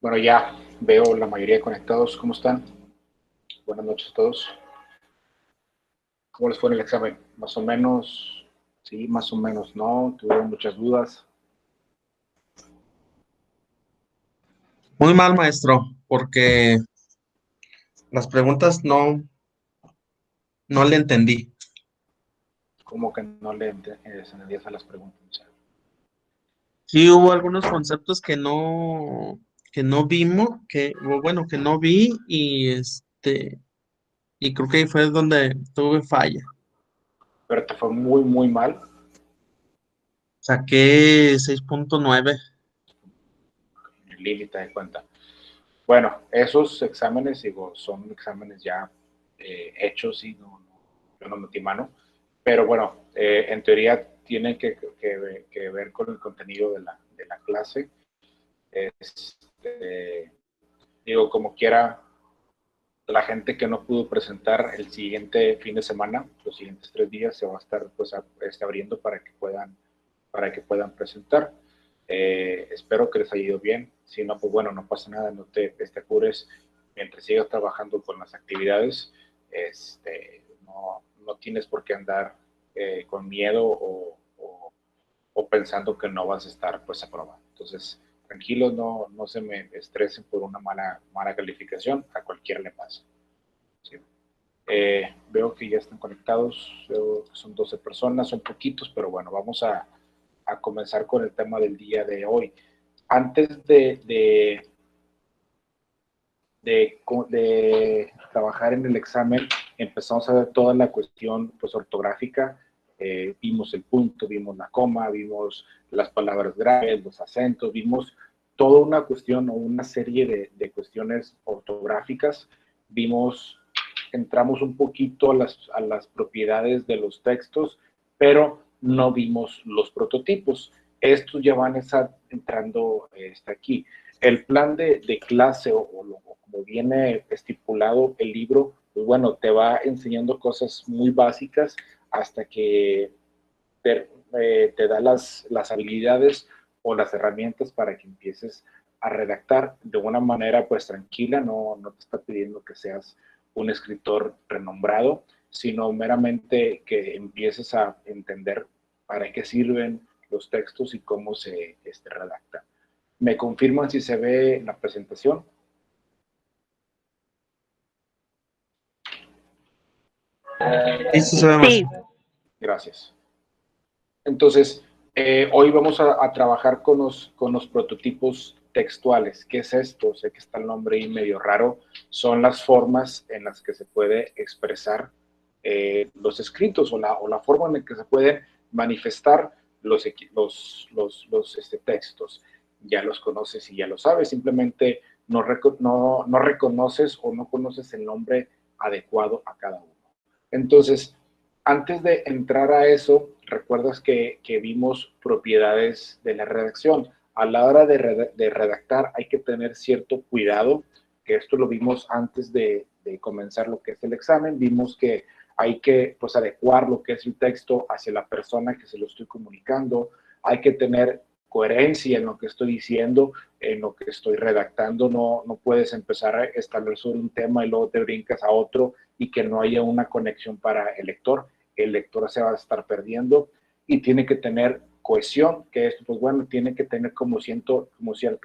Bueno, ya veo la mayoría conectados. ¿Cómo están? Buenas noches a todos. ¿Cómo les fue en el examen? Más o menos, sí, más o menos, no. Tuvieron muchas dudas. Muy mal, maestro, porque las preguntas no le entendí. Como que no le entendías a las preguntas. O sea, Sí hubo algunos conceptos que no vimos, que no vi y creo que ahí fue donde tuve falla. pero te fue muy, muy mal. Saqué 6.9. Lili, te das cuenta. Bueno, esos exámenes, digo, son exámenes ya hechos y yo no metí mano. Pero bueno, en teoría tienen que ver con el contenido de la clase. Este, digo, como quiera, la gente que no pudo presentar el siguiente fin de semana, los siguientes 3 días, se va a estar pues, abriendo para que puedan presentar. Espero que les haya ido bien. Si no, pues bueno, no pasa nada, no te apures mientras sigas trabajando con las actividades. No tienes por qué andar con miedo o pensando que no vas a estar pues aprobado. Entonces, tranquilos, no se me estresen por una mala calificación, a cualquiera le pasa. ¿Sí? Veo que ya están conectados, veo que son 12 personas, son poquitos, pero bueno, vamos a comenzar con el tema del día de hoy. Antes de trabajar en el examen, empezamos a ver toda la cuestión pues, ortográfica. Vimos el punto, vimos la coma, vimos las palabras graves, los acentos, vimos toda una cuestión o una serie de cuestiones ortográficas. Entramos un poquito a las propiedades de los textos, pero no vimos los prototipos. Estos ya van a estar entrando aquí. El plan de clase o como viene estipulado el libro, pues bueno, te va enseñando cosas muy básicas hasta que te da las habilidades o las herramientas para que empieces a redactar de una manera pues tranquila, no te está pidiendo que seas un escritor renombrado, sino meramente que empieces a entender para qué sirven los textos y cómo se redacta. ¿Me confirman si se ve la presentación? Sí, sí se ve más. Sí, Gracias. Entonces, hoy vamos a trabajar con los prototipos textuales. ¿Qué es esto? Sé que está el nombre ahí medio raro. Son las formas en las que se puede expresar los escritos o la forma en la que se pueden manifestar los textos. Ya los conoces y ya lo sabes, simplemente no reconoces o no conoces el nombre adecuado a cada uno. Entonces, antes de entrar a eso, recuerdas que vimos propiedades de la redacción. A la hora de redactar hay que tener cierto cuidado, que esto lo vimos antes de comenzar lo que es el examen. Vimos que hay que pues, adecuar lo que es el texto hacia la persona que se lo estoy comunicando. Hay que tener coherencia en lo que estoy diciendo, en lo que estoy redactando. No puedes empezar a establecer un tema y luego te brincas a otro y que no haya una conexión para el lector se va a estar perdiendo y tiene que tener cohesión, que esto, pues bueno, tiene que tener como cierto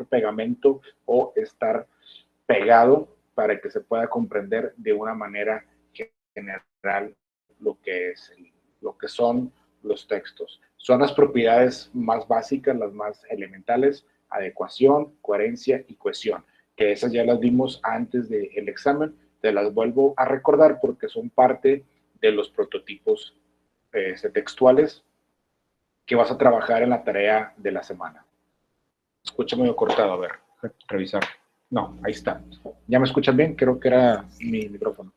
pegamento o estar pegado para que se pueda comprender de una manera general lo que es lo que son los textos. Son las propiedades más básicas, las más elementales, adecuación, coherencia y cohesión, que esas ya las vimos antes del examen, te las vuelvo a recordar porque son parte de los prototipos textuales que vas a trabajar en la tarea de la semana. Escucha medio cortado, a ver, revisar. No, ahí está. ¿Ya me escuchan bien? Creo que era mi micrófono.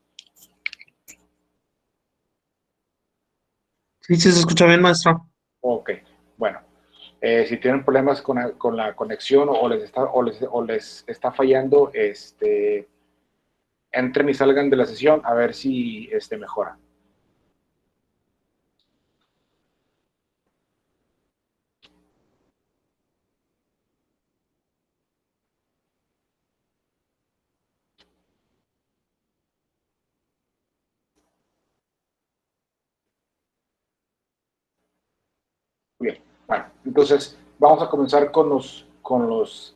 Sí, sí se escucha bien, maestro. Ok, bueno. Si tienen problemas con la conexión o les está fallando, entren y salgan de la sesión a ver si mejora. Bien, bueno, entonces vamos a comenzar con los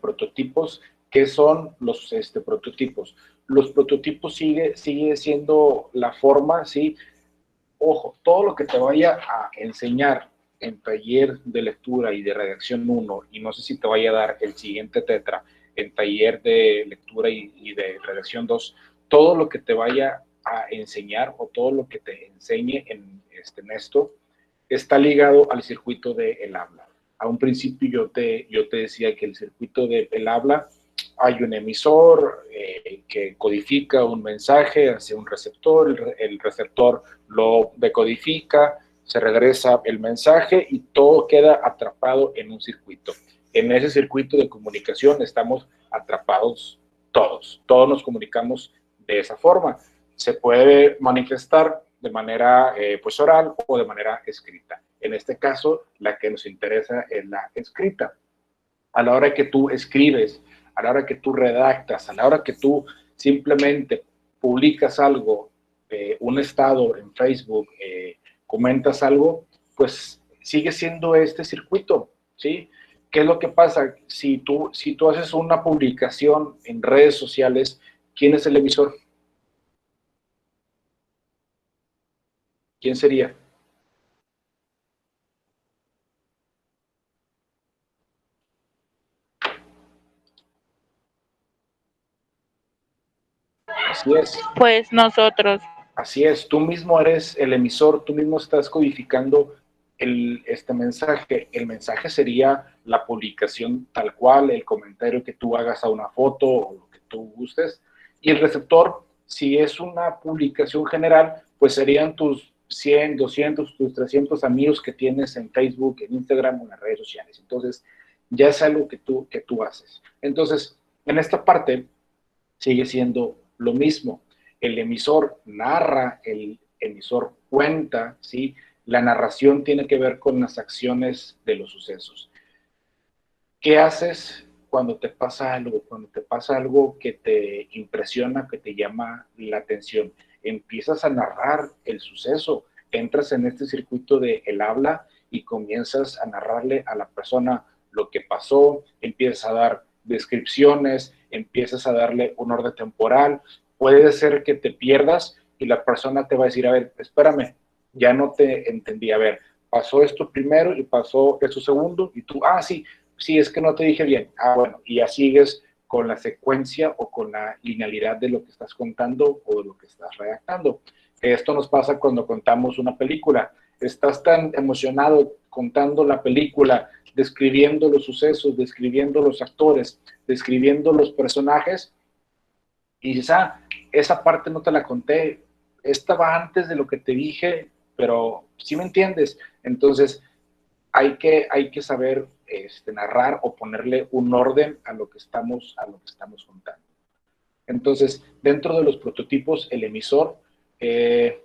prototipos. ¿Qué son los prototipos? Los prototipos sigue siendo la forma, ¿sí? Ojo, todo lo que te vaya a enseñar en taller de lectura y de redacción uno, y no sé si te vaya a dar el siguiente tetra, en taller de lectura y de redacción 2, todo lo que te vaya a enseñar o todo lo que te enseñe en esto está ligado al circuito del habla. A un principio yo te decía que el circuito del habla, hay un emisor que codifica un mensaje hacia un receptor, el receptor lo decodifica, se regresa el mensaje y todo queda atrapado en un circuito. En ese circuito de comunicación estamos atrapados todos nos comunicamos de esa forma. Se puede manifestar de manera pues oral o de manera escrita. En este caso, la que nos interesa es la escrita. A la hora que tú escribes, a la hora que tú redactas, a la hora que tú simplemente publicas algo, un estado en Facebook, comentas algo, pues sigue siendo este circuito, ¿sí? ¿Qué es lo que pasa? Si tú haces una publicación en redes sociales, ¿quién es el emisor? ¿Quién sería? Así es. Pues nosotros. Así es, tú mismo eres el emisor, tú mismo estás codificando este mensaje. El mensaje sería la publicación tal cual, el comentario que tú hagas a una foto o lo que tú gustes. Y el receptor, si es una publicación general, pues serían tus 100, 200, tus 300 amigos que tienes en Facebook, en Instagram o en las redes sociales. Entonces, ya es algo que tú haces. Entonces, en esta parte sigue siendo lo mismo. El emisor narra, el emisor cuenta, ¿sí? La narración tiene que ver con las acciones de los sucesos. ¿Qué haces cuando te pasa algo? Cuando te pasa algo que te impresiona, que te llama la atención. Empiezas a narrar el suceso, entras en este circuito de el habla y comienzas a narrarle a la persona lo que pasó, empiezas a dar descripciones, empiezas a darle un orden temporal. Puede ser que te pierdas y la persona te va a decir, a ver, espérame, ya no te entendí, a ver, pasó esto primero y pasó esto segundo, y tú, sí, sí, es que no te dije bien. Bueno, y ya sigues con la secuencia o con la linealidad de lo que estás contando o de lo que estás redactando. Esto nos pasa cuando contamos una película. Estás tan emocionado contando la película, describiendo los sucesos, describiendo los actores, describiendo los personajes, y dices, esa parte no te la conté, esta va antes de lo que te dije, pero sí me entiendes. Entonces, hay que saber narrar o ponerle un orden a lo que estamos contando. Entonces, dentro de los prototipos, el emisor tiene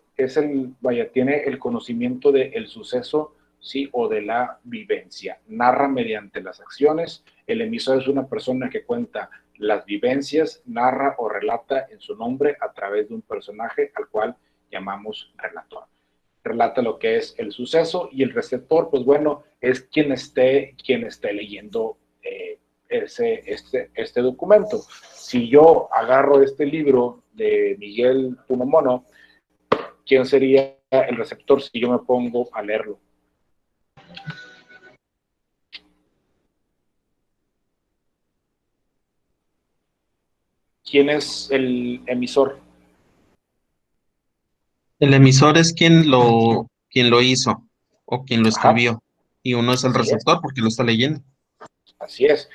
el conocimiento del suceso, sí, o de la vivencia. Narra mediante las acciones. El emisor es una persona que cuenta las vivencias, narra o relata en su nombre a través de un personaje al cual llamamos relator. Relata lo que es el suceso, y el receptor, pues bueno, es quien esté leyendo este documento. Si yo agarro este libro de Miguel Unamuno, ¿quién sería el receptor si yo me pongo a leerlo? ¿Quién es el emisor? El emisor es quien lo hizo o quien lo Ajá, escribió. Y uno es el así es, receptor porque lo está leyendo. así es.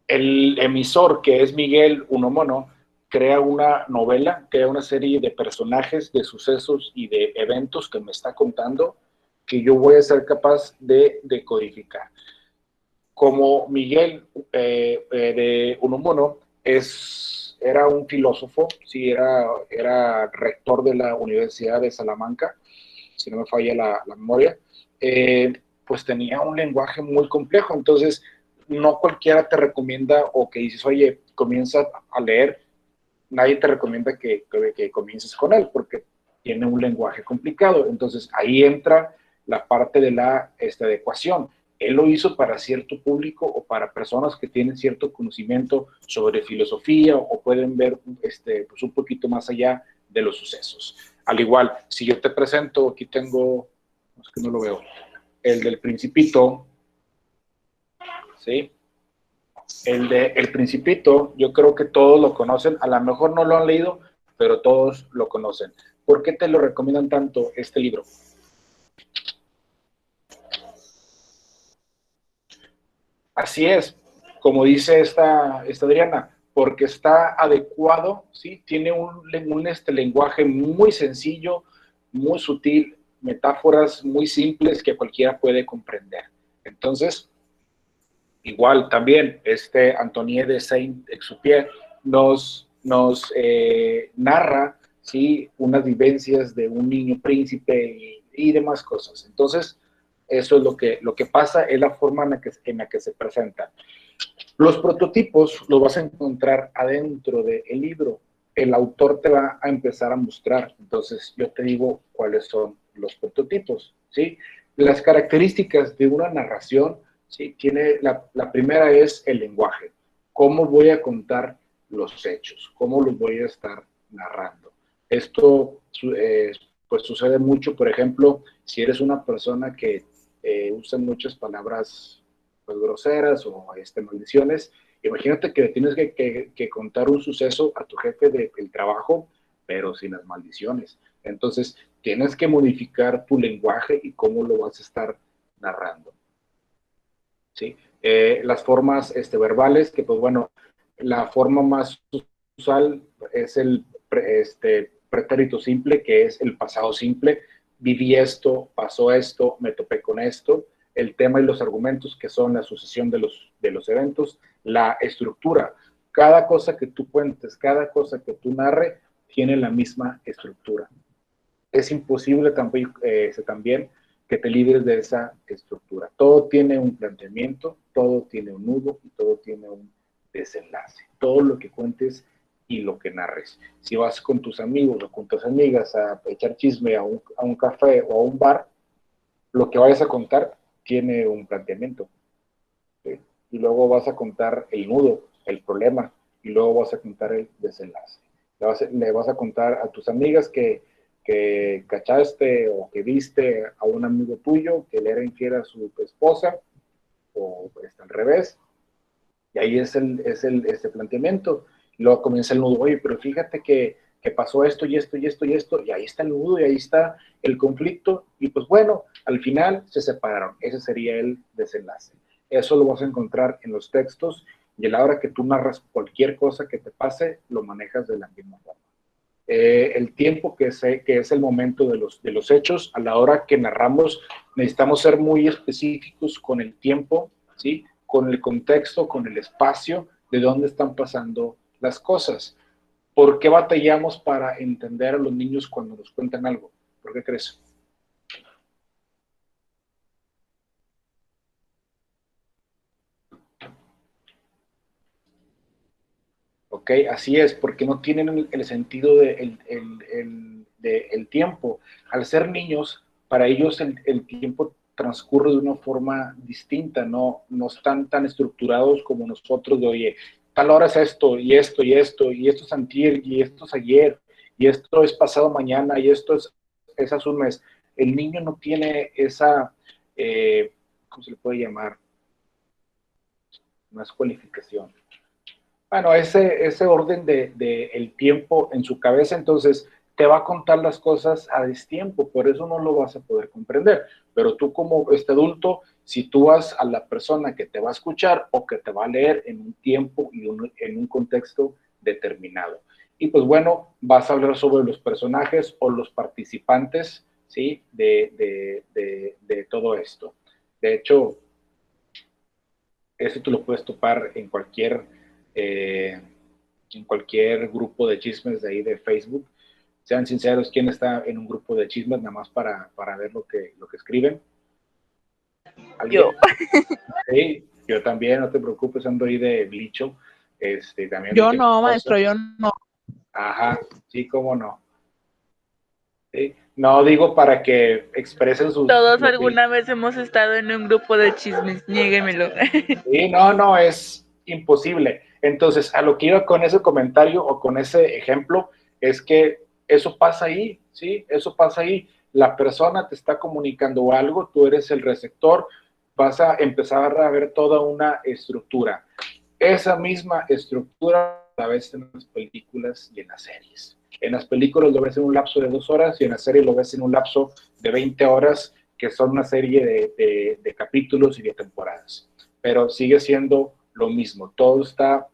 El emisor, que es Miguel Unamuno, crea una novela, crea una serie de personajes, de sucesos y de eventos que me está contando, que yo voy a ser capaz de decodificar. Como Miguel de Unamuno era un filósofo, sí, era rector de la Universidad de Salamanca, si no me falla la memoria, pues tenía un lenguaje muy complejo. Entonces no cualquiera te recomienda, o que dices, oye, comienza a leer, nadie te recomienda que comiences con él, porque tiene un lenguaje complicado. Entonces ahí entra la parte de la adecuación. Él lo hizo para cierto público o para personas que tienen cierto conocimiento sobre filosofía o pueden ver pues un poquito más allá de los sucesos. Al igual, si yo te presento, aquí tengo, es que no lo veo, el del Principito, ¿sí? El Principito, yo creo que todos lo conocen, a lo mejor no lo han leído, pero todos lo conocen. ¿Por qué te lo recomiendan tanto este libro? Así es, como dice esta Adriana, porque está adecuado, ¿sí? Tiene un lenguaje muy sencillo, muy sutil, metáforas muy simples que cualquiera puede comprender. Entonces, igual también Antoine de Saint-Exupéry nos narra, ¿sí? Unas vivencias de un niño príncipe y demás cosas. Entonces, eso es lo que pasa, es la forma en la que se presenta. Los prototipos los vas a encontrar adentro del libro. El autor te va a empezar a mostrar. Entonces, yo te digo cuáles son los prototipos, ¿sí? Las características de una narración, ¿sí? La primera es el lenguaje. ¿Cómo voy a contar los hechos? ¿Cómo los voy a estar narrando? Esto, pues, sucede mucho, por ejemplo, si eres una persona que usa muchas palabras pues, groseras o maldiciones. Imagínate que tienes que contar un suceso a tu jefe del trabajo, pero sin las maldiciones. Entonces, tienes que modificar tu lenguaje y cómo lo vas a estar narrando. ¿Sí? Las formas verbales, que pues bueno, la forma más usual es el pretérito simple, que es el pasado simple. Viví esto, pasó esto, me topé con esto. El tema y los argumentos, que son la sucesión de los eventos. La estructura. Cada cosa que tú cuentes, cada cosa que tú narres, tiene la misma estructura. Es imposible también que te libres de esa estructura. Todo tiene un planteamiento, todo tiene un nudo y todo tiene un desenlace. Todo lo que cuentes y lo que narres. Si vas con tus amigos o con tus amigas a echar chisme a un café o a un bar, lo que vayas a contar tiene un planteamiento. ¿Sí? Y luego vas a contar el nudo, el problema, y luego vas a contar el desenlace. Le vas a contar a tus amigas que cachaste o que viste a un amigo tuyo que le era infiel a su esposa, o al revés, y ahí es este planteamiento. Y luego comienza el nudo, oye, pero fíjate que pasó esto y esto y esto y esto, y ahí está el nudo y ahí está el conflicto, y pues bueno, al final se separaron. Ese sería el desenlace. Eso lo vas a encontrar en los textos, y a la hora que tú narras cualquier cosa que te pase, lo manejas de la misma forma. El tiempo que es el momento de los hechos, a la hora que narramos, necesitamos ser muy específicos con el tiempo, ¿sí? Con el contexto, con el espacio, de dónde están pasando las cosas. ¿Por qué batallamos para entender a los niños cuando nos cuentan algo? ¿Por qué crees? ¿Ok? Así es, porque no tienen el sentido del tiempo. Al ser niños, para ellos el tiempo transcurre de una forma distinta, no están tan estructurados como nosotros de, oye, tal hora es esto, y esto, y esto, y esto es antier, y esto es ayer, y esto es pasado mañana, y esto es hace un mes. El niño no tiene esa, ¿cómo se le puede llamar? Más cualificación. Bueno, ese orden de el tiempo en su cabeza, entonces te va a contar las cosas a destiempo, por eso no lo vas a poder comprender. Pero tú como adulto, si tú vas a la persona que te va a escuchar o que te va a leer en un tiempo y en un contexto determinado. Y pues bueno, vas a hablar sobre los personajes o los participantes, ¿sí? De todo esto. De hecho, eso tú lo puedes topar eh, en cualquier grupo de chismes de ahí de Facebook. Sean sinceros, ¿quién está en un grupo de chismes nada más para ver lo que escriben? ¿Alguien? Yo. Sí, yo también, no te preocupes, ando ahí de blicho. También vi Yo que mi no, esposa. maestro, yo no. Ajá, sí, cómo no. ¿Sí? No digo para que expresen sus... Todos alguna vez hemos estado en un grupo de chismes, niéguemelo. Sí, no, no, es imposible. Entonces, a lo que iba con ese comentario o con ese ejemplo es que eso pasa ahí, ¿sí? Eso pasa ahí. La persona te está comunicando algo, tú eres el receptor, vas a empezar a ver toda una estructura. Esa misma estructura la ves en las películas y en las series. En las películas lo ves en un lapso de 2 horas y en la serie lo ves en un lapso de 20 horas, que son una serie de capítulos y de temporadas. Pero sigue siendo lo mismo. Todo está,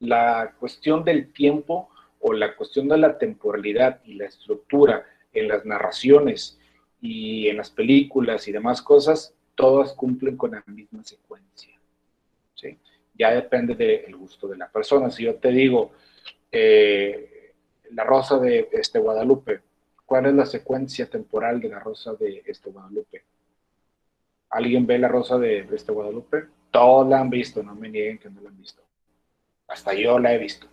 la cuestión del tiempo o la cuestión de la temporalidad y la estructura en las narraciones y en las películas y demás cosas, todas cumplen con la misma secuencia. ¿Sí? Ya depende del gusto de la persona. Si yo te digo, La Rosa de Guadalupe, ¿cuál es la secuencia temporal de La Rosa de Guadalupe? ¿Alguien ve La Rosa de Guadalupe? Todos la han visto, no me nieguen que no la han visto. Hasta yo la he visto.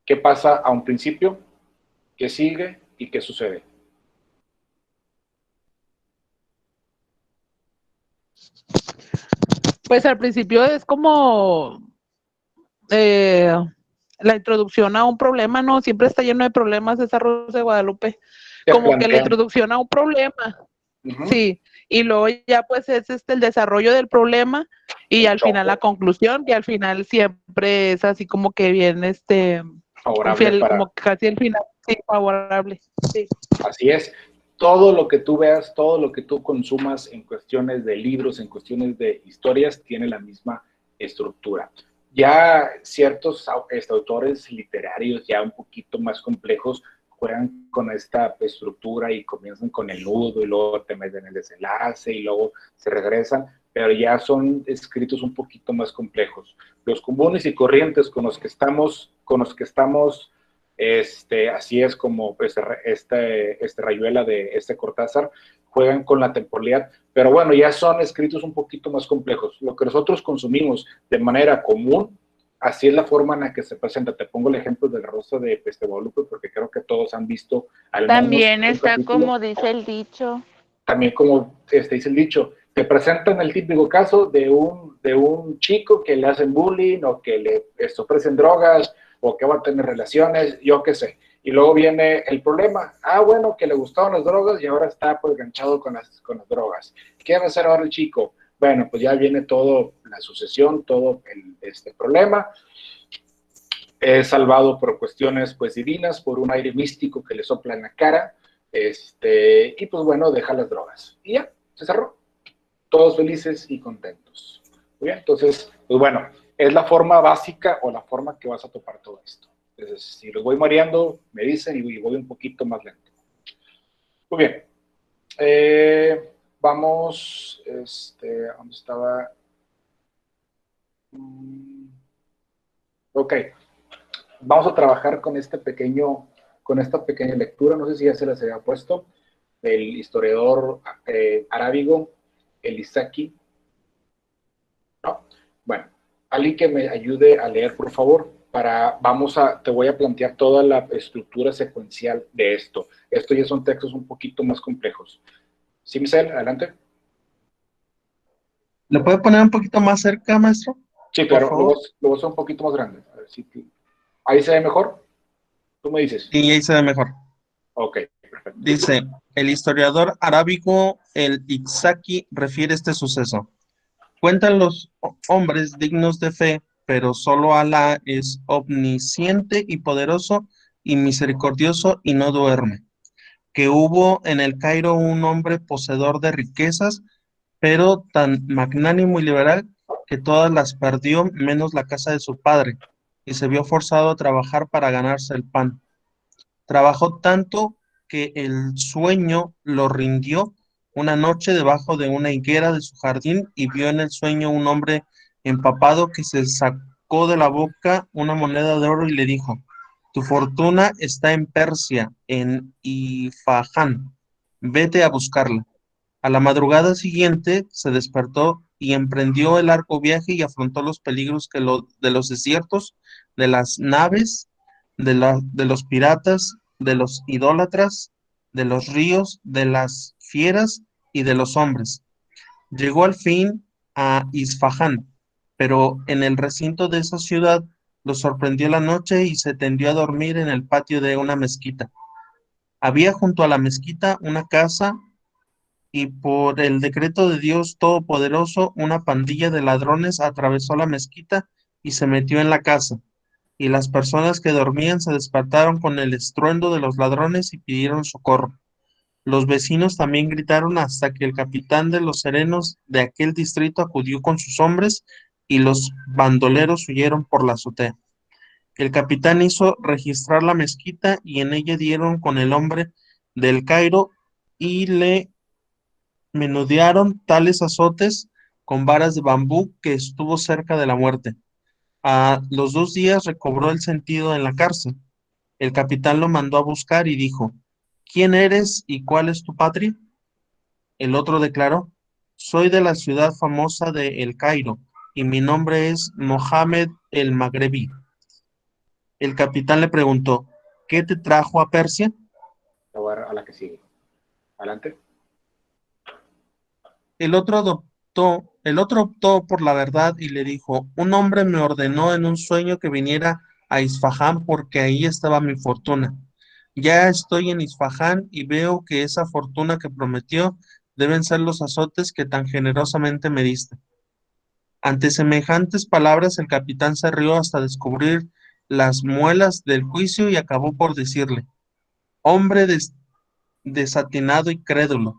¿Qué pasa a un principio? ¿Qué sigue? ¿Y qué sucede? Pues al principio es como la introducción a un problema, ¿no? Siempre está lleno de problemas esa Rosa de Guadalupe. Como que la introducción a un problema. Sí, y luego ya pues es el desarrollo del problema y al final la conclusión, y al final siempre es así como que bien favorable para... como casi el final, sí, favorable. Sí. Así es. Todo lo que tú veas, todo lo que tú consumas en cuestiones de libros, en cuestiones de historias, tiene la misma estructura. Ya ciertos autores literarios ya un poquito más complejos juegan con esta estructura y comienzan con el nudo y luego te meten el desenlace y luego se regresan, pero ya son escritos un poquito más complejos. Los comunes y corrientes con los que estamos así es como Rayuela de Cortázar, juegan con la temporalidad, pero bueno, ya son escritos un poquito más complejos. Lo que nosotros consumimos de manera común, así es la forma en la que se presenta. Te pongo el ejemplo de La Rosa de Guadalupe, porque creo que todos han visto al menos también está como dice el dicho. También como dice el dicho, te presentan el típico caso de un chico que le hacen bullying o que le ofrecen drogas o que va a tener relaciones, yo qué sé. Y luego viene el problema. Bueno, que le gustaban las drogas y ahora está pues enganchado con las drogas. ¿Qué va a hacer ahora el chico? Bueno, pues ya viene todo la sucesión, todo este problema. Es salvado por cuestiones pues divinas, por un aire místico que le sopla en la cara. Y pues bueno, deja las drogas. Y ya, se cerró. Todos felices y contentos. Muy bien, entonces, pues bueno, es la forma básica o la forma que vas a topar todo esto. Entonces, si lo voy mareando, me dicen y voy un poquito más lento. Muy bien. Vamos, ¿dónde estaba? Ok. Vamos a trabajar con esta pequeña lectura, no sé si ya se las había puesto, del historiador arábigo, el Izaki. No, bueno, alguien que me ayude a leer, por favor, te voy a plantear toda la estructura secuencial de esto. Estos ya son textos un poquito más complejos. ¿Sí, Michelle? Adelante. ¿Le puede poner un poquito más cerca, maestro? Sí, claro, lo voy a hacer un poquito más grande. A ver si ahí se ve mejor. ¿Tú me dices? Sí, ahí se ve mejor. Ok, perfecto. Dice, el historiador arábigo, el Izaki, refiere este suceso. Cuentan los hombres dignos de fe, pero solo Alá es omnisciente y poderoso y misericordioso y no duerme. Que hubo en el Cairo un hombre poseedor de riquezas, pero tan magnánimo y liberal que todas las perdió menos la casa de su padre, y se vio forzado a trabajar para ganarse el pan. Trabajó tanto que el sueño lo rindió una noche debajo de una higuera de su jardín y vio en el sueño un hombre empapado que se sacó de la boca una moneda de oro y le dijo: tu fortuna está en Persia, en Ifaján, vete a buscarla. A la madrugada siguiente se despertó y emprendió el largo viaje y afrontó los peligros de los desiertos, de las naves de los piratas, de los idólatras, de los ríos, de las fieras y de los hombres. Llegó al fin a Isfahán, pero en el recinto de esa ciudad lo sorprendió la noche y se tendió a dormir en el patio de una mezquita. Había junto a la mezquita una casa y por el decreto de Dios Todopoderoso, una pandilla de ladrones atravesó la mezquita y se metió en la casa. Y las personas que dormían se despertaron con el estruendo de los ladrones y pidieron socorro. Los vecinos también gritaron hasta que el capitán de los serenos de aquel distrito acudió con sus hombres y los bandoleros huyeron por la azotea. El capitán hizo registrar la mezquita y en ella dieron con el hombre del Cairo y le menudearon tales azotes con varas de bambú que estuvo cerca de la muerte. A los 2 días recobró el sentido en la cárcel. El capitán lo mandó a buscar y dijo, ¿quién eres y cuál es tu patria? El otro declaró, soy de la ciudad famosa de El Cairo y mi nombre es Mohamed el Magrebí. El capitán le preguntó, ¿qué te trajo a Persia? A la que sigue. Adelante. El otro optó por la verdad y le dijo, un hombre me ordenó en un sueño que viniera a Isfahán porque ahí estaba mi fortuna. Ya estoy en Isfahán y veo que esa fortuna que prometió deben ser los azotes que tan generosamente me diste. Ante semejantes palabras, el capitán se rió hasta descubrir las muelas del juicio y acabó por decirle, hombre desatinado y crédulo,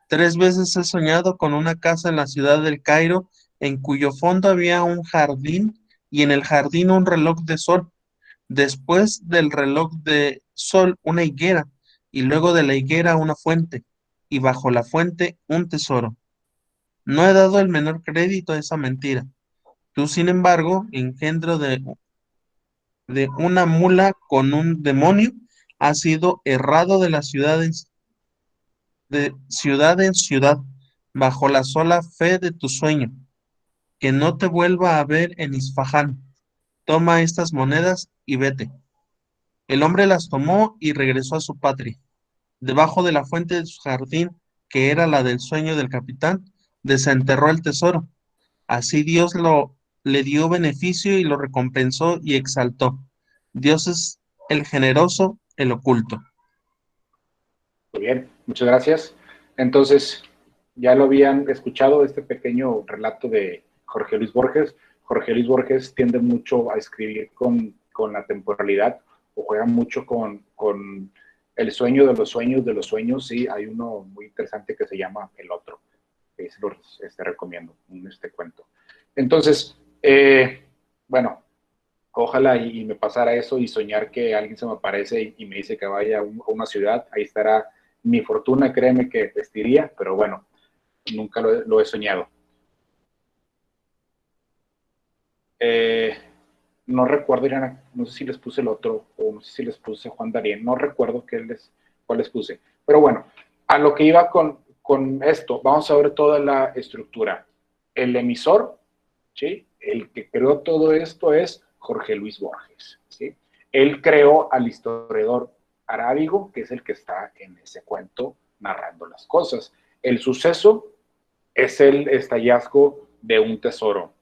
3 veces he soñado con una casa en la ciudad del Cairo, en cuyo fondo había un jardín y en el jardín un reloj de sol. Después del reloj de sol, una higuera, y luego de la higuera una fuente, y bajo la fuente un tesoro. No he dado el menor crédito a esa mentira. Tú, sin embargo, engendro de una mula con un demonio, has sido errado de ciudad en ciudad, bajo la sola fe de tu sueño, que no te vuelva a ver en Isfahán. Toma estas monedas y vete. El hombre las tomó y regresó a su patria. Debajo de la fuente de su jardín, que era la del sueño del capitán, desenterró el tesoro. Así Dios le dio beneficio y lo recompensó y exaltó. Dios es el generoso, el oculto. Muy bien, muchas gracias. Entonces, ya lo habían escuchado este pequeño relato de Jorge Luis Borges. Jorge Luis Borges tiende mucho a escribir con la temporalidad o juega mucho con el sueño de los sueños de los sueños. Sí, hay uno muy interesante que se llama El Otro, que se lo recomiendo, este cuento. Entonces, bueno, ojalá y me pasara eso y soñar que alguien se me aparece y me dice que vaya a una ciudad, ahí estará mi fortuna, créeme que vestiría, pero bueno, nunca lo he soñado. No recuerdo, Irana, no sé si les puse el otro, o no sé si les puse Juan Darien, no recuerdo cuál les puse. Pero bueno, a lo que iba con esto, vamos a ver toda la estructura. El emisor, ¿sí? El que creó todo esto es Jorge Luis Borges, ¿sí? Él creó al historiador Arábigo, que es el que está en ese cuento narrando las cosas. El suceso es el hallazgo de un tesoro.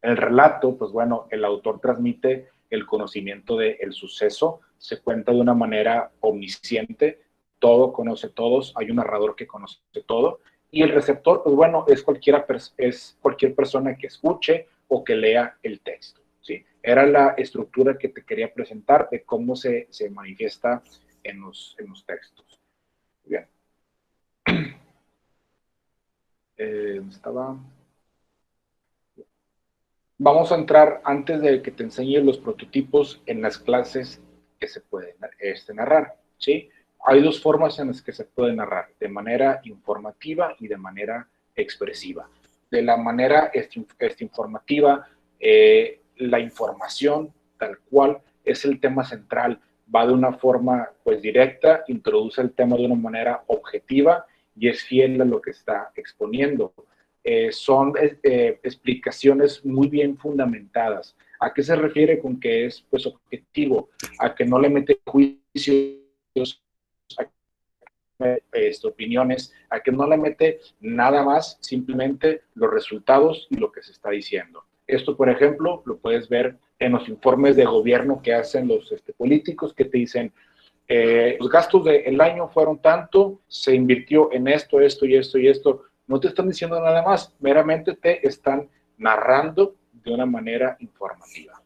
El relato, pues bueno, el autor transmite el conocimiento del suceso, se cuenta de una manera omnisciente, todo conoce todos, hay un narrador que conoce todo, y el receptor, pues bueno, es cualquier persona que escuche o que lea el texto, ¿sí? Era la estructura que te quería presentar de cómo se manifiesta en los textos. Bien. ¿Dónde estaba? Vamos a entrar, antes de que te enseñe los prototipos, en las clases que se pueden narrar, ¿sí? Hay dos formas en las que se puede narrar, de manera informativa y de manera expresiva. De la manera informativa, la información tal cual es el tema central, va de una forma pues directa, introduce el tema de una manera objetiva y es fiel a lo que está exponiendo. Son explicaciones muy bien fundamentadas. ¿A qué se refiere con que es pues objetivo? A que no le mete juicios, opiniones, a que no le mete nada más, simplemente los resultados y lo que se está diciendo. Esto, por ejemplo, lo puedes ver en los informes de gobierno que hacen los políticos, que te dicen, los gastos del año fueron tanto, se invirtió en esto, esto y esto y esto. No te están diciendo nada más, meramente te están narrando de una manera informativa.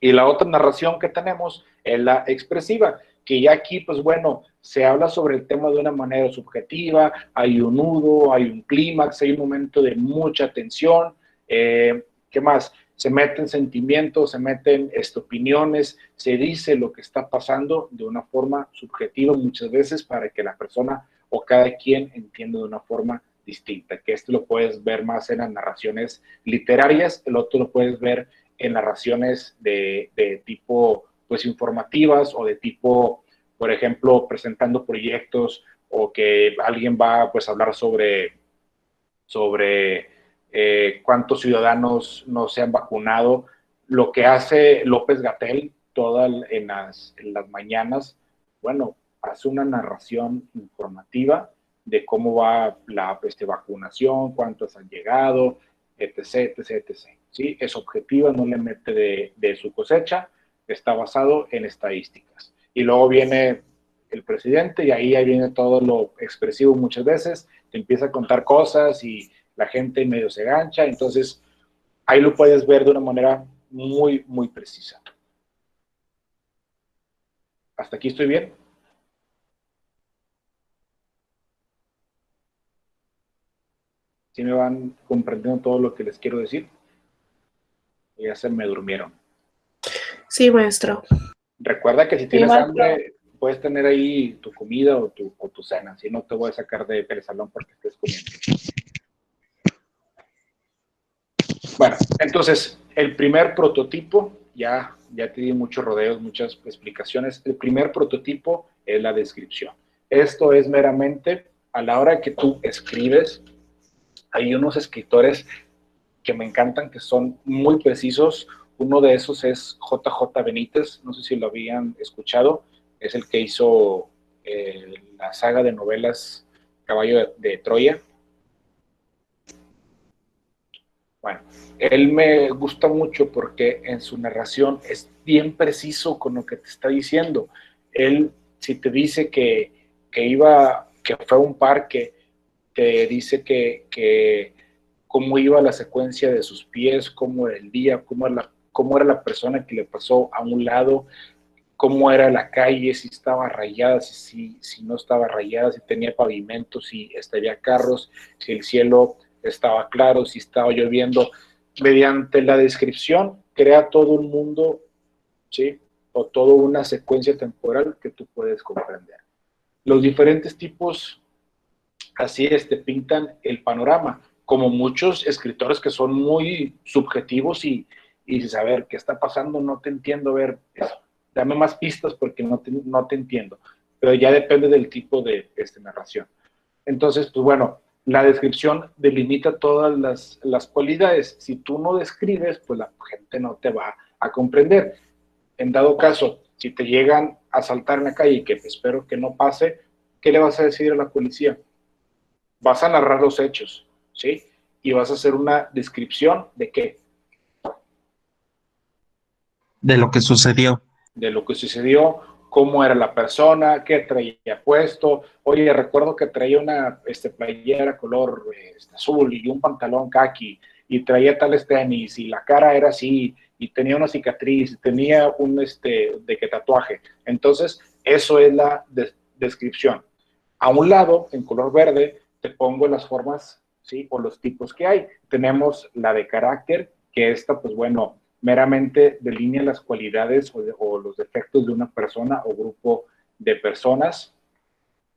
Y la otra narración que tenemos es la expresiva, que ya aquí, pues bueno, se habla sobre el tema de una manera subjetiva, hay un nudo, hay un clímax, hay un momento de mucha tensión. ¿Qué más? Se meten sentimientos, se meten opiniones, se dice lo que está pasando de una forma subjetiva muchas veces para que la persona o cada quien entienda de una forma distinta, que esto lo puedes ver más en las narraciones literarias, el otro lo puedes ver en narraciones de tipo pues informativas o de tipo, por ejemplo, presentando proyectos o que alguien va pues a hablar sobre cuántos ciudadanos no se han vacunado. Lo que hace López-Gatell en las mañanas, bueno, hace una narración informativa de cómo va la vacunación, cuántos han llegado, etc., etc., etc. ¿Sí? Es objetiva, no le mete de su cosecha, está basado en estadísticas. Y luego viene el presidente y ahí viene todo lo expresivo muchas veces, te empieza a contar cosas y la gente medio se gancha, entonces ahí lo puedes ver de una manera muy, muy precisa. ¿Hasta aquí estoy bien? ¿Sí me van comprendiendo todo lo que les quiero decir? Ya se me durmieron. Sí, maestro. Recuerda que si tienes hambre, puedes tener ahí tu comida o tu cena, si no te voy a sacar del salón porque estés comiendo. Bueno, entonces, el primer prototipo, ya te di muchos rodeos, muchas explicaciones. El primer prototipo es la descripción. Esto es meramente a la hora que tú escribes. Hay unos escritores que me encantan, que son muy precisos. Uno de esos es JJ Benítez, no sé si lo habían escuchado, es el que hizo la saga de novelas Caballo de Troya. Bueno, él me gusta mucho porque en su narración es bien preciso con lo que te está diciendo. Él, si te dice que fue a un parque, te dice que cómo iba la secuencia de sus pies, cómo era el día, cómo era la persona que le pasó a un lado, cómo era la calle, si estaba rayada, si no estaba rayada, si tenía pavimento, si había carros, si el cielo estaba claro, si estaba lloviendo. Mediante la descripción crea todo un mundo, ¿sí? O toda una secuencia temporal que tú puedes comprender. Los diferentes tipos así pintan el panorama, como muchos escritores que son muy subjetivos y dices, a ver, ¿qué está pasando? No te entiendo, a ver, dame más pistas porque no te entiendo. Pero ya depende del tipo de narración. Entonces, pues bueno, la descripción delimita todas las cualidades. Si tú no describes, pues la gente no te va a comprender. En dado caso, si te llegan a asaltar en la calle, que espero que no pase, ¿qué le vas a decir a la policía? Vas a narrar los hechos, ¿sí? Y vas a hacer una descripción de qué. De lo que sucedió. De lo que sucedió, cómo era la persona, qué traía puesto. Oye, recuerdo que traía una playera color azul y un pantalón caqui y traía tales tenis y la cara era así y tenía una cicatriz, tenía un de que tatuaje. Entonces, eso es la descripción. A un lado, en color verde, te pongo las formas, ¿sí? O los tipos que hay. Tenemos la de carácter, que esta, pues bueno, meramente delinea las cualidades o los defectos de una persona o grupo de personas.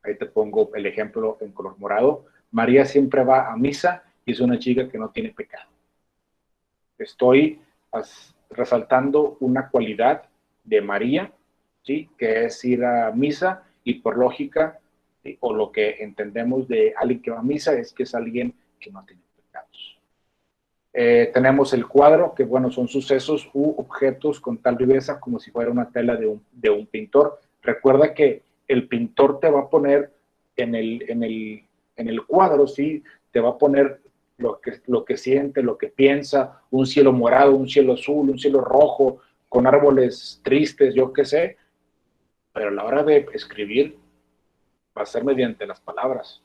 Ahí te pongo el ejemplo en color morado. María siempre va a misa y es una chica que no tiene pecado. Estoy resaltando una cualidad de María, ¿sí? Que es ir a misa y por lógica, ¿sí? O lo que entendemos de alguien que va a misa es que es alguien que no tiene pecados. Tenemos el cuadro, que bueno, son sucesos u objetos con tal viveza como si fuera una tela de un pintor. Recuerda que el pintor te va a poner en el cuadro, ¿sí? Te va a poner lo que siente, lo que piensa, un cielo morado, un cielo azul, un cielo rojo, con árboles tristes, yo qué sé, pero a la hora de escribir va a ser mediante las palabras,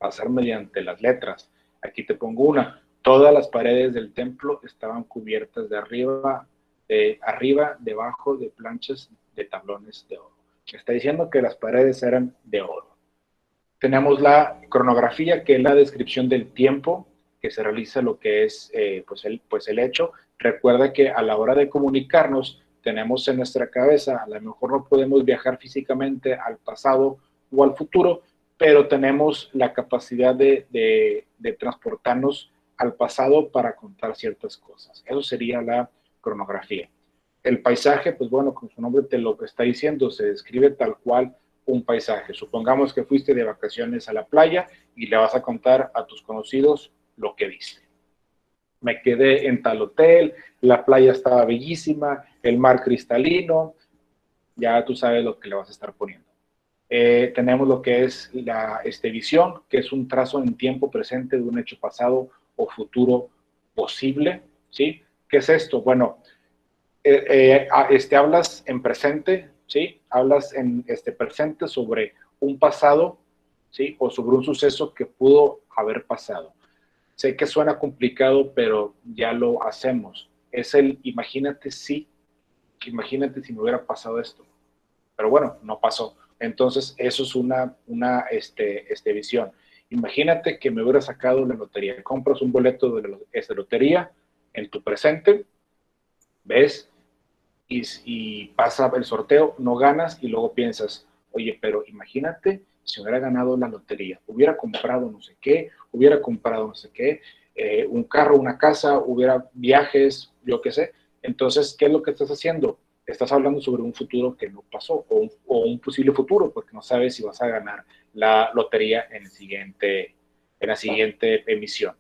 va a ser mediante las letras. Aquí te pongo una. Todas las paredes del templo estaban cubiertas de arriba, debajo de planchas de tablones de oro. Me está diciendo que las paredes eran de oro. Tenemos la cronografía, que es la descripción del tiempo que se realiza lo que es pues el hecho. Recuerda que a la hora de comunicarnos tenemos en nuestra cabeza, a lo mejor no podemos viajar físicamente al pasado o al futuro, pero tenemos la capacidad de transportarnos al pasado para contar ciertas cosas. Eso sería la cronografía. El paisaje, pues bueno, como su nombre te lo está diciendo, se describe tal cual un paisaje. Supongamos que fuiste de vacaciones a la playa y le vas a contar a tus conocidos lo que viste. Me quedé en tal hotel, la playa estaba bellísima, el mar cristalino, ya tú sabes lo que le vas a estar poniendo. Tenemos lo que es la visión, que es un trazo en tiempo presente de un hecho pasado o futuro posible, ¿sí? ¿Qué es esto? Bueno, hablas en presente, ¿sí? Hablas en presente sobre un pasado, ¿sí? O sobre un suceso que pudo haber pasado. Sé que suena complicado, pero ya lo hacemos. Es el imagínate si me hubiera pasado esto. Pero bueno, no pasó. Entonces, eso es una visión. Imagínate que me hubiera sacado la lotería. Compras un boleto de lotería en tu presente, ves, y pasa el sorteo, no ganas, y luego piensas, oye, pero imagínate si hubiera ganado la lotería, hubiera comprado no sé qué, un carro, una casa, hubiera viajes, yo qué sé. Entonces, ¿qué es lo que estás haciendo? Estás hablando sobre un futuro que no pasó, o un posible futuro, porque no sabes si vas a ganar la lotería en la siguiente emisión.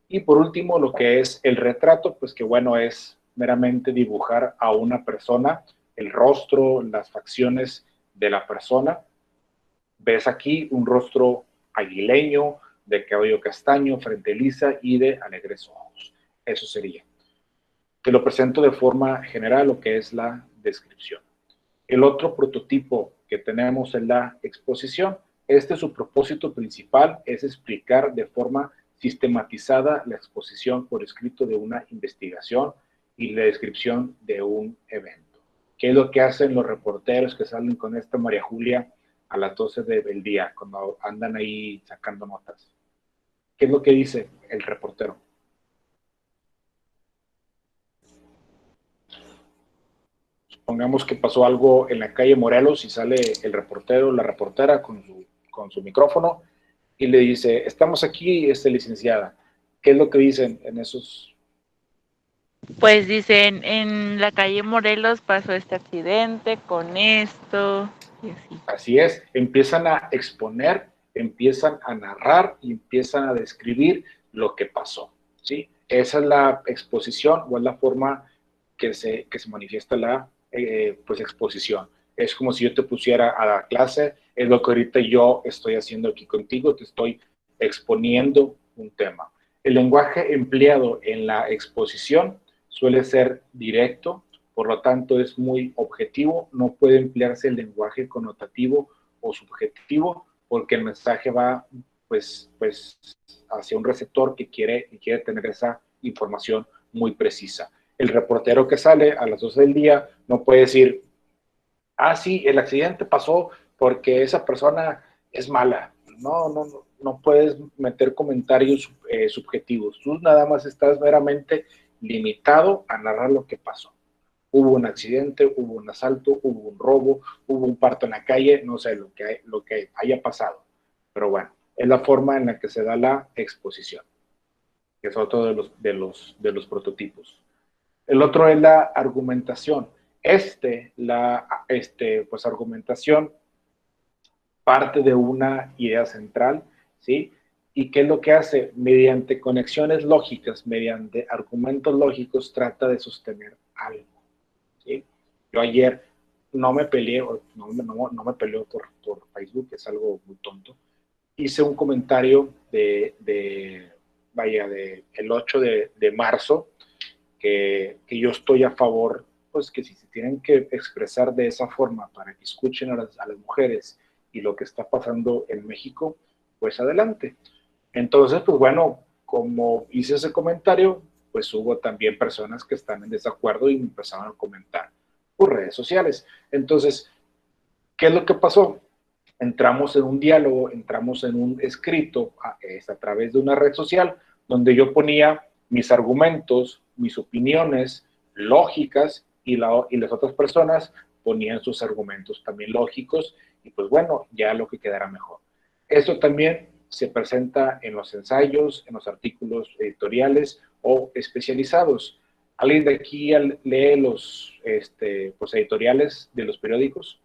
Y por último, lo que es el retrato, pues que bueno, es meramente dibujar a una persona, el rostro, las facciones de la persona. Ves aquí un rostro aguileño, de cabello castaño, frente lisa y de alegres ojos. Eso sería. Te lo presento de forma general, lo que es la descripción. El otro prototipo que tenemos en la exposición, su propósito principal es explicar de forma sistematizada la exposición por escrito de una investigación y la descripción de un evento. ¿Qué es lo que hacen los reporteros que salen con esta María Julia a las 12 del día, cuando andan ahí sacando notas? ¿Qué es lo que dice el reportero? Supongamos que pasó algo en la calle Morelos y sale el reportero, la reportera con su micrófono y le dice, estamos aquí, licenciada. ¿Qué es lo que dicen en esos? Pues dicen, en la calle Morelos pasó este accidente con esto y así. Así es, empiezan a exponer, empiezan a narrar y empiezan a describir lo que pasó, ¿sí? Esa es la exposición o es la forma que se manifiesta la exposición. Es como si yo te pusiera a dar clase, es lo que ahorita yo estoy haciendo aquí contigo, te estoy exponiendo un tema. El lenguaje empleado en la exposición suele ser directo, por lo tanto es muy objetivo, no puede emplearse el lenguaje connotativo o subjetivo, porque el mensaje va pues hacia un receptor que quiere tener esa información muy precisa. El reportero que sale a las 12 del día no puede decir, ah, sí, el accidente pasó porque esa persona es mala. No puedes meter comentarios subjetivos. Tú nada más estás meramente limitado a narrar lo que pasó. Hubo un accidente, hubo un asalto, hubo un robo, hubo un parto en la calle, no sé, lo que haya pasado. Pero bueno, es la forma en la que se da la exposición, que es otro de los prototipos. El otro es la argumentación. Pues argumentación parte de una idea central, ¿sí? ¿Y qué es lo que hace? Mediante conexiones lógicas, mediante argumentos lógicos, trata de sostener algo, ¿sí? Yo ayer no me peleé, no me peleó por Facebook, es algo muy tonto. Hice un comentario vaya, el 8 de marzo, que yo estoy a favor, pues que si se tienen que expresar de esa forma para que escuchen a las mujeres y lo que está pasando en México, pues adelante. Entonces, pues bueno, como hice ese comentario, pues hubo también personas que están en desacuerdo y me empezaron a comentar por redes sociales. Entonces, ¿qué es lo que pasó? Entramos en un diálogo, entramos en un escrito a través de una red social donde yo ponía mis argumentos, mis opiniones lógicas y las otras personas ponían sus argumentos también lógicos y pues bueno, ya lo que quedará mejor. Esto también se presenta en los ensayos, en los artículos editoriales o especializados. ¿Alguien de aquí lee los pues, editoriales de los periódicos?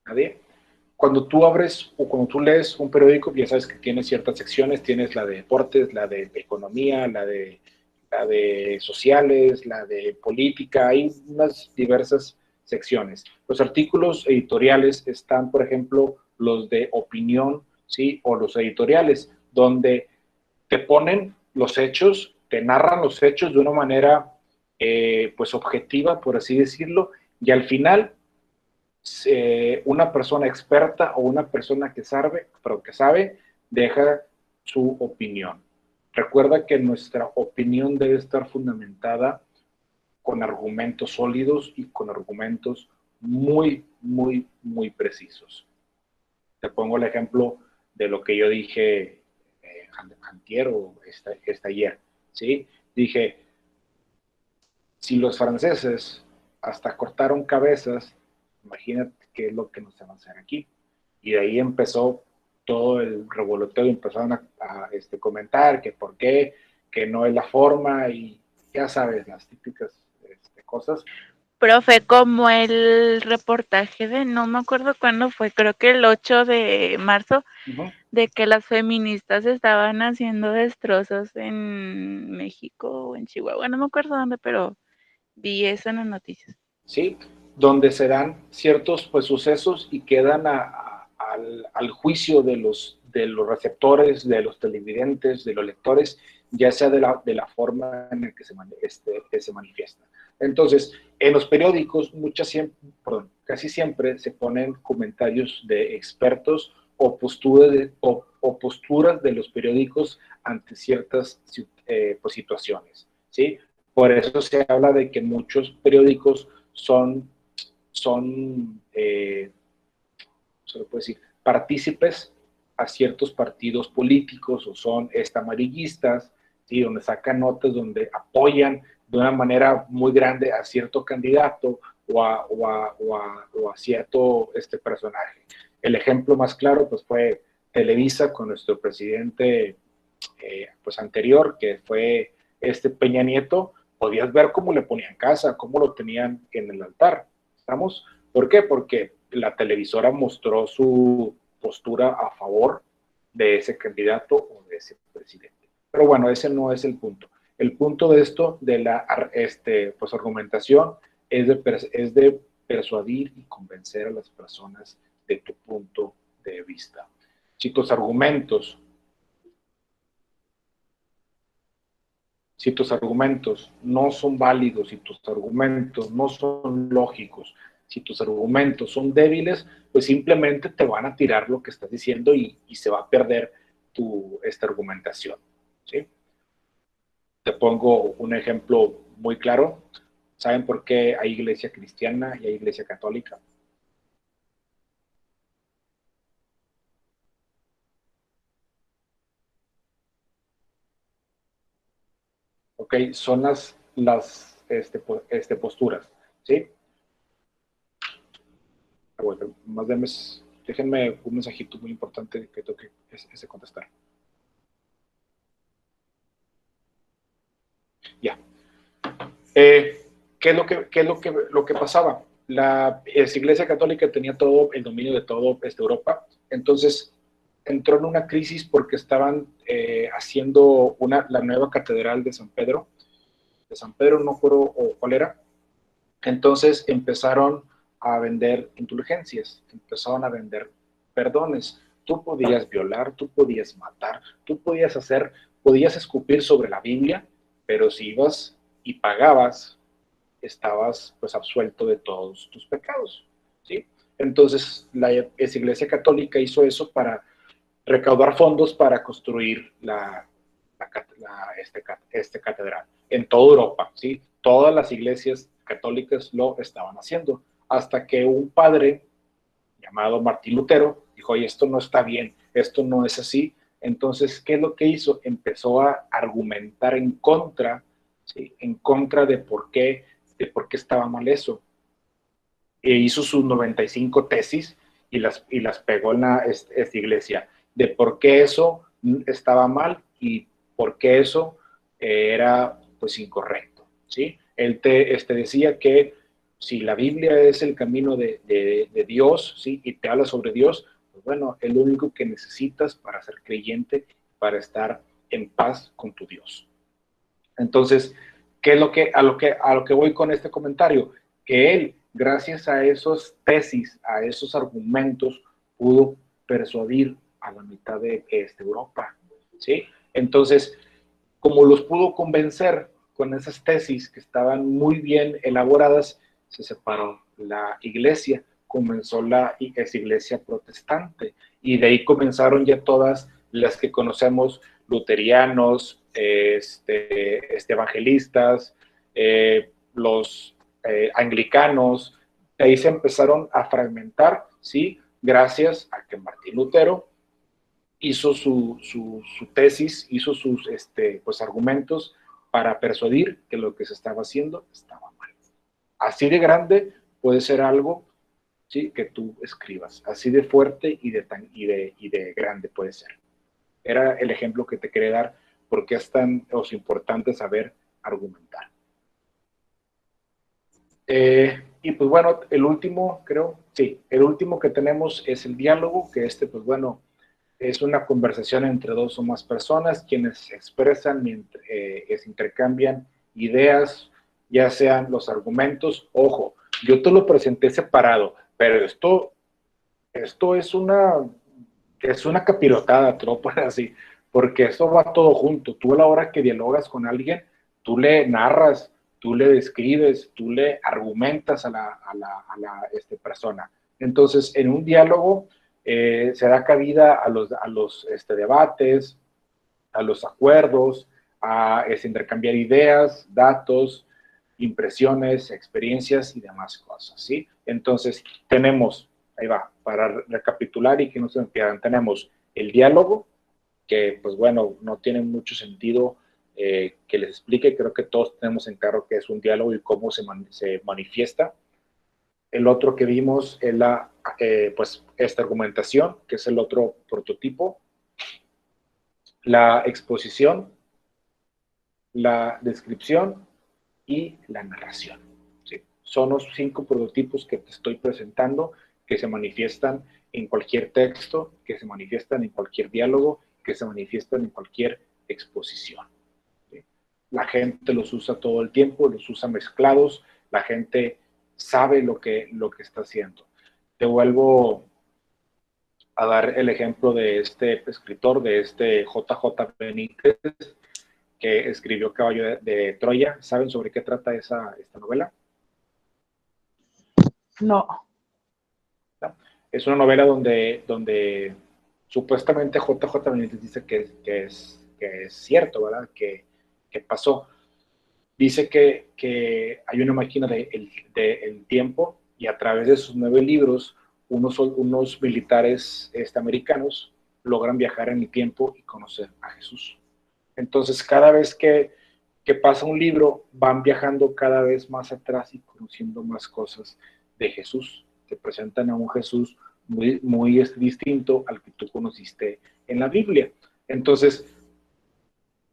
Nadie. Cuando tú abres o cuando tú lees un periódico, ya sabes que tiene ciertas secciones, tienes la de deportes, la de economía, la de sociales, la de política, hay unas diversas secciones. Los artículos editoriales están, por ejemplo, los de opinión, ¿sí? O los editoriales, donde te ponen los hechos, te narran los hechos de una manera, pues, objetiva, por así decirlo, y al final una persona experta o una persona que sabe, deja su opinión. Recuerda que nuestra opinión debe estar fundamentada con argumentos sólidos y con argumentos muy, muy, muy precisos. Te pongo el ejemplo de lo que yo dije antier o ayer, ¿sí? Dije, si los franceses hasta cortaron cabezas, imagínate qué es lo que nos van a hacer aquí. Y de ahí empezó todo el revoloteo y empezaron a comentar que por qué, que no es la forma y ya sabes, las típicas cosas. Profe, como el reportaje de, no me acuerdo cuándo fue, creo que el 8 de marzo, de que las feministas estaban haciendo destrozos en México o en Chihuahua, no me acuerdo dónde, pero vi eso en las noticias. Sí, donde se dan ciertos pues sucesos y quedan al juicio de los receptores, de los televidentes, de los lectores, ya sea de la forma en la que se manifiesta. Entonces, en los periódicos casi siempre se ponen comentarios de expertos o posturas de los periódicos ante ciertas pues, situaciones, ¿sí? Por eso se habla de que muchos periódicos son se lo puede decir, partícipes a ciertos partidos políticos o son amarillistas, ¿sí? Donde sacan notas, donde apoyan de una manera muy grande a cierto candidato o a cierto personaje. El ejemplo más claro pues, fue Televisa con nuestro presidente pues, anterior, que fue Peña Nieto. Podías ver cómo le ponían casa, cómo lo tenían en el altar. ¿Estamos? ¿Por qué? Porque la televisora mostró su postura a favor de ese candidato o de ese presidente. Pero bueno, ese no es el punto. El punto de esto, de la pues, argumentación, es de persuadir y convencer a las personas de tu punto de vista. Si tus argumentos no son válidos, si tus argumentos no son lógicos, si tus argumentos son débiles, pues simplemente te van a tirar lo que estás diciendo y se va a perder esta argumentación, ¿sí? Te pongo un ejemplo muy claro. ¿Saben por qué hay iglesia cristiana y hay iglesia católica? Ok, son las posturas, ¿sí? Bueno, déjenme un mensajito muy importante que tengo que contestar. Ya. ¿Qué es lo que pasaba? la Iglesia Católica tenía todo el dominio de todo Europa, entonces entró en una crisis porque estaban haciendo la nueva catedral de San Pedro, no recuerdo cuál era. Entonces empezaron a vender indulgencias, empezaron a vender perdones. Tú podías violar, tú podías matar, tú podías escupir sobre la Biblia, pero si ibas y pagabas, estabas pues absuelto de todos tus pecados, ¿sí? Entonces la Iglesia Católica hizo eso para recaudar fondos para construir este catedral en toda Europa, ¿sí? Todas las iglesias católicas lo estaban haciendo, hasta que un padre llamado Martín Lutero dijo, oye, esto no está bien, esto no es así. Entonces, ¿qué es lo que hizo? Empezó a argumentar en contra, ¿sí? En contra de por qué estaba mal eso. E hizo sus 95 tesis y las pegó en esta iglesia, de por qué eso estaba mal y por qué eso era pues incorrecto, ¿sí? Él decía que si la Biblia es el camino de Dios, ¿sí? Y te habla sobre Dios, pues bueno, es lo único que necesitas para ser creyente, para estar en paz con tu Dios. Entonces, ¿qué es a lo que voy con este comentario? Que él, gracias a esos tesis, a esos argumentos, pudo persuadir a la mitad de Europa, ¿sí? Entonces, como los pudo convencer con esas tesis que estaban muy bien elaboradas, se separó la iglesia, comenzó la iglesia protestante, y de ahí comenzaron ya todas las que conocemos, luterianos, evangelistas, los anglicanos. De ahí se empezaron a fragmentar, ¿sí? Gracias a que Martín Lutero hizo su tesis, hizo sus pues, argumentos para persuadir que lo que se estaba haciendo estaba mal. Así de grande puede ser algo, ¿sí? Que tú escribas, así de fuerte y de grande puede ser. Era el ejemplo que te quería dar, porque es tan importante saber argumentar. Y pues bueno, el último que tenemos es el diálogo, que pues bueno, es una conversación entre dos o más personas quienes se expresan, se intercambian ideas, ya sean los argumentos. Ojo, yo te lo presenté separado, pero esto es una capirotada, te lo pones así, porque eso va todo junto. Tú a la hora que dialogas con alguien, tú le narras, tú le describes, tú le argumentas a la persona. Entonces, en un diálogo se da cabida a los debates, a los acuerdos, a intercambiar ideas, datos, impresiones, experiencias y demás cosas, ¿sí? Entonces, tenemos, ahí va, para recapitular y que no se me pierdan, tenemos el diálogo, que pues bueno, no tiene mucho sentido que les explique, creo que todos tenemos en claro qué es un diálogo y cómo se manifiesta. El otro que vimos es pues esta argumentación, que es el otro prototipo, la exposición, la descripción y la narración, ¿sí? Son los 5 prototipos que te estoy presentando, que se manifiestan en cualquier texto, que se manifiestan en cualquier diálogo, que se manifiestan en cualquier exposición, ¿sí? La gente los usa todo el tiempo, los usa mezclados, la gente sabe lo que está haciendo. Te vuelvo a dar el ejemplo de este escritor, de J.J. Benítez, que escribió Caballo de Troya. ¿Saben sobre qué trata esta novela? No. Es una novela donde supuestamente J.J. Benítez dice que es cierto, ¿verdad? Que pasó. Dice que hay una máquina del tiempo, y a través de sus 9 libros, unos militares americanos logran viajar en el tiempo y conocer a Jesús. Entonces, cada vez que pasa un libro, van viajando cada vez más atrás y conociendo más cosas de Jesús. Te presentan a un Jesús muy, muy distinto al que tú conociste en la Biblia. Entonces,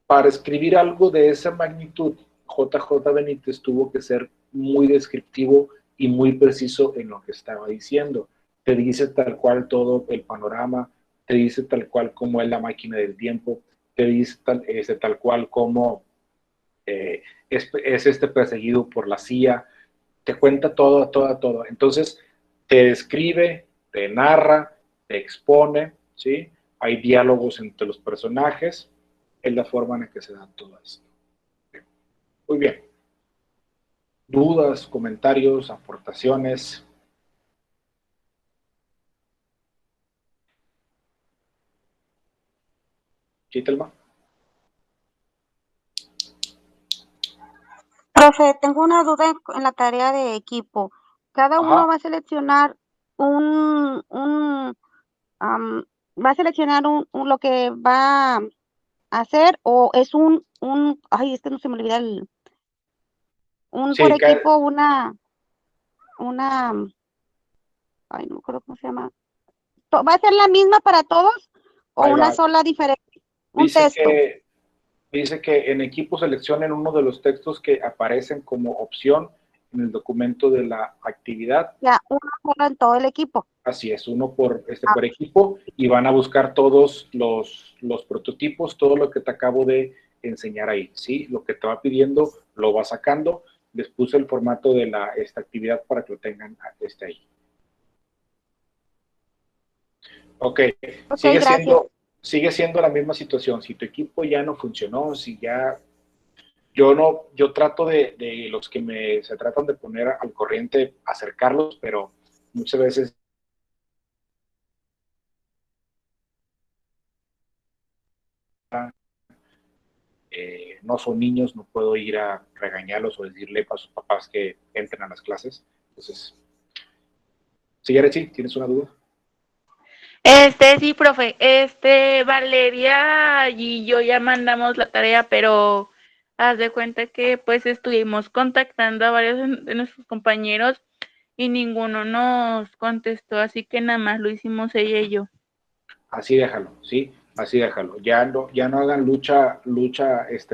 para escribir algo de esa magnitud, J.J. Benítez tuvo que ser muy descriptivo y muy preciso en lo que estaba diciendo. Te dice tal cual todo el panorama, te dice tal cual como es la máquina del tiempo, te dice tal cual como es perseguido por la CIA, te cuenta todo. Entonces, te describe, te narra, te expone, ¿sí? Hay diálogos entre los personajes, es la forma en la que se da todo esto. Muy bien. ¿Dudas, comentarios, aportaciones? Chitelma. Profe, tengo una duda en la tarea de equipo. Cada uno va a seleccionar va a seleccionar lo que va a hacer o es ay, no se me olvida por Sí, equipo, ay, no me acuerdo cómo se llama. ¿Va a ser la misma para todos o ahí una va. sola diferente? Un Dice texto. Dice que en equipo seleccionen uno de los textos que aparecen como opción en el documento de la actividad. Ya, uno solo en todo el equipo. Así es, uno por equipo, y van a buscar todos los prototipos, todo lo que te acabo de enseñar ahí, ¿sí? Lo que te va pidiendo lo va sacando. Les puse el formato de esta actividad para que lo tengan ahí. Ok, Gracias. sigue siendo la misma situación. Si tu equipo ya no funcionó, si ya yo trato de los que se tratan de poner al corriente, acercarlos, pero muchas veces no son niños, no puedo ir a regañarlos o decirle a sus papás que entren a las clases. Entonces, sí, Yaretsi, ¿tienes una duda? Sí, profe, Valeria y yo ya mandamos la tarea, pero haz de cuenta que pues estuvimos contactando a varios de nuestros compañeros y ninguno nos contestó, así que nada más lo hicimos ella y yo. Así déjalo, ¿sí? Así déjalo. Ya no hagan lucha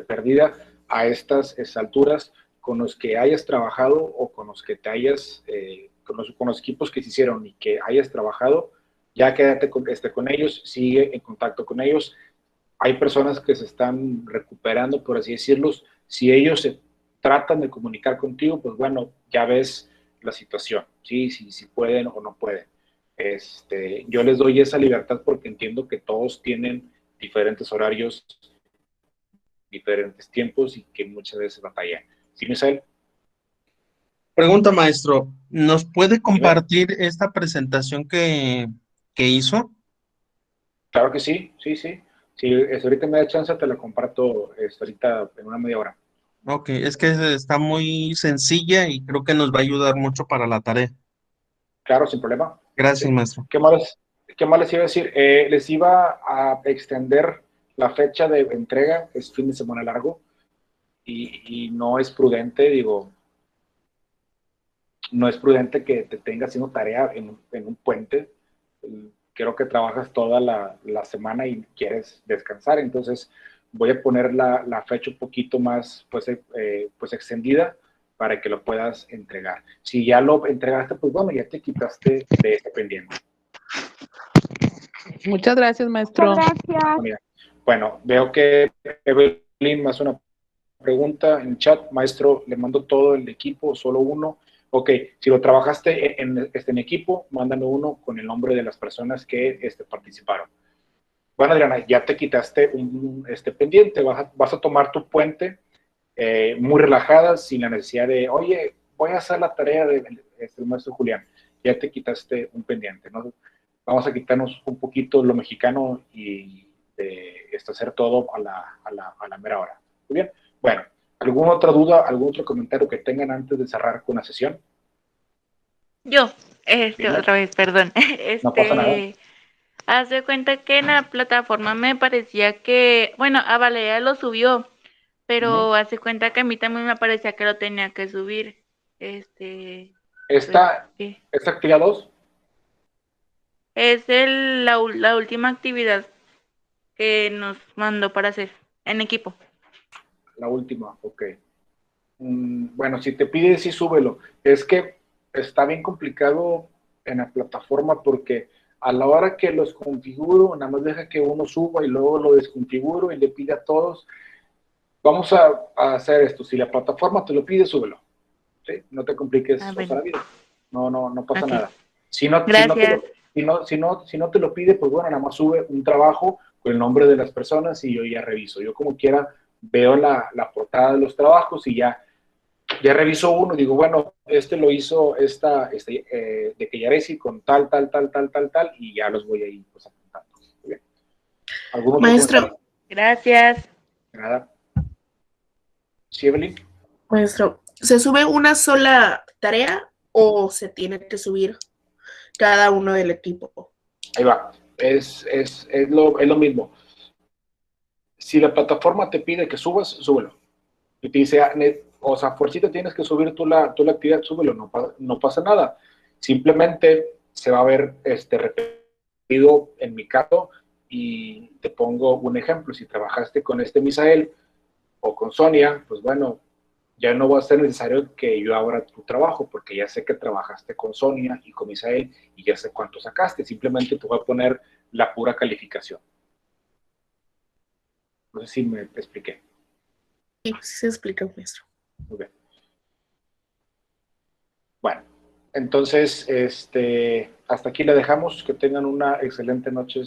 perdida a estas alturas con los que hayas trabajado o con los que te hayas, con los equipos que se hicieron y que hayas trabajado, ya quédate con ellos, sigue en contacto con ellos. Hay personas que se están recuperando, por así decirlo. Si ellos se tratan de comunicar contigo, pues bueno, ya ves la situación, ¿sí? Si pueden o no pueden. Yo les doy esa libertad porque entiendo que todos tienen diferentes horarios, diferentes tiempos y que muchas veces batallan. ¿Sí, Misael? Pregunta, maestro, ¿nos puede compartir esta presentación que hizo? Claro que sí, sí. Si ahorita me da chance, te la comparto ahorita en una media hora. Ok, es que está muy sencilla y creo que nos va a ayudar mucho para la tarea. Claro, sin problema. Gracias, Sí. maestro. ¿Qué más les iba a decir? Les iba a extender la fecha de entrega, es fin de semana largo, y no es prudente, no es prudente que te tengas haciendo tarea en un puente. Creo que trabajas toda la semana y quieres descansar, entonces voy a poner la fecha un poquito más pues extendida para que lo puedas entregar. Si ya lo entregaste, pues bueno, ya te quitaste de este pendiente. Muchas gracias, maestro. Muchas gracias. Mira, bueno, veo que Evelyn me hace una pregunta en chat. Maestro, le mando todo el equipo, solo uno. Ok, si lo trabajaste en equipo, mándame uno con el nombre de las personas que participaron. Bueno, Adriana, ya te quitaste un pendiente, vas a tomar tu puente muy relajada, sin la necesidad de, oye, voy a hacer la tarea del maestro Julián. Ya te quitaste un pendiente, ¿no? Vamos a quitarnos un poquito lo mexicano y hacer todo a la mera hora. Muy bien. Bueno, ¿alguna otra duda, algún otro comentario que tengan antes de cerrar con la sesión? Yo, otra vez, perdón. No pasa nada. Haz de cuenta que en la plataforma me parecía que, bueno, a Valeria lo subió, pero haz de cuenta que a mí también me parecía que lo tenía que subir. ¿Esta actividad 2? Es la última actividad que nos mandó para hacer en equipo. La última, ok. Bueno, si te pide, sí súbelo. Es que está bien complicado en la plataforma porque a la hora que los configuro, nada más deja que uno suba y luego lo desconfiguro y le pide a todos. Vamos a hacer esto. Si la plataforma te lo pide, súbelo. ¿Sí? No te compliques la vida. No pasa nada. Si no te lo pide, pues bueno, nada más sube un trabajo con el nombre de las personas y yo ya reviso. Yo como quiera veo la portada de los trabajos y ya reviso uno y digo, bueno, lo hizo de Kellaresi con tal, y ya los voy a ir pues apuntando. Muy bien. Maestro. Gracias. Nada. ¿Sí, Evelyn? Maestro, ¿se sube una sola tarea o se tiene que subir cada uno del equipo? Ahí va. Es lo mismo. Si la plataforma te pide que subas, súbelo. Y te dice, o sea, fuercita tienes que subir tú la actividad, súbelo, no pasa nada. Simplemente se va a ver repetido en mi caso y te pongo un ejemplo. Si trabajaste con Misael o con Sonia, pues bueno, ya no va a ser necesario que yo abra tu trabajo porque ya sé que trabajaste con Sonia y con Misael y ya sé cuánto sacaste. Simplemente te voy a poner la pura calificación. No sé si me expliqué. Sí, sí se explica, maestro. Muy bien. Bueno, entonces, hasta aquí la dejamos. Que tengan una excelente noche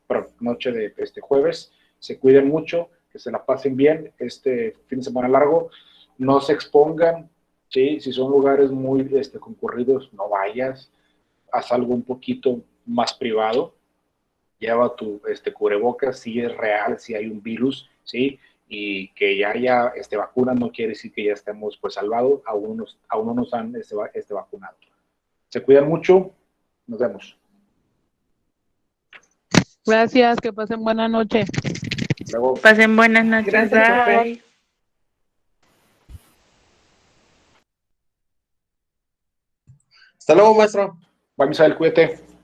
de jueves. Se cuiden mucho, que se la pasen bien este fin de semana largo. No se expongan, ¿sí? Si son lugares muy concurridos, no vayas. Haz algo un poquito más privado. Lleva tu cubrebocas, si es real, si hay un virus, ¿sí? Y que ya haya vacuna no quiere decir que ya estemos pues salvados, aún no nos han vacunado. Se cuidan mucho, nos vemos. Gracias, que pasen buena noche. Luego. Pasen buenas noches. Gracias, bye. Hasta luego, maestro. Bye, Misael, cuídate.